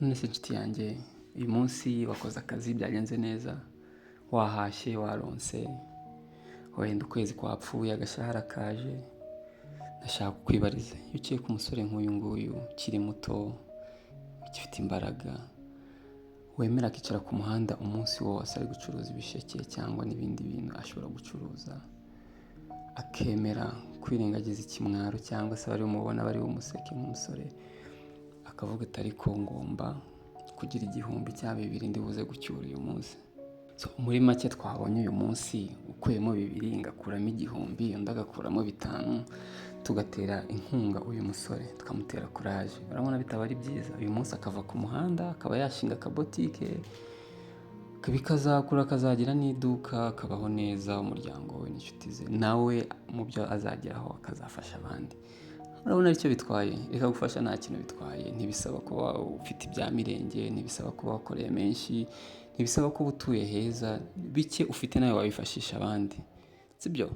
None se nshuti yanjye, uyu munsi wakoze akazi byagenze neza, wahashye waronse, wenda ukwezi kwapfuye agashahara kaje, ndashaka kukwibariza, iyo uciye ku musore nk'uyu nguyu ukiri muto, ugifite imbaraga, wemera akicara ku muhanda umunsi wose ari gucuruza ibisheke cyangwa n'ibindi bintu ashobora gucuruza, akemera kwirengagiza ikimwaro cyangwa se bari bumubona bari bumuseke nk'umusore, akavuga ati ariko ngomba kugira igihumbi cyangwa bibiri ndibuze gucyura uyu munsi. Muri make twabonye uyu munsi ukuyemo bibiri ngakuramo igihumbi, undi agakuramo bitanu, tugatera inkunga uyu musore, tukamutera kuraje. Urabona bitaba ari byiza? Uyu munsi akava ku muhanda, akaba yashinga akabotike, bikazakura akazagira n'iduka, akabaho neza umuryango we n'inshuti ze, nawe mu byo azageraho akazafasha abandi. Urabona aricyo bitwaye? Reka gufasha nta kintu bitwaye, ntibisaba kuba ufite ibya mirenge, ntibisaba kuba wakoreye menshi, ntibisaba kuba utuye heza, bike ufite nawe wabifashisha abandi, sibyo?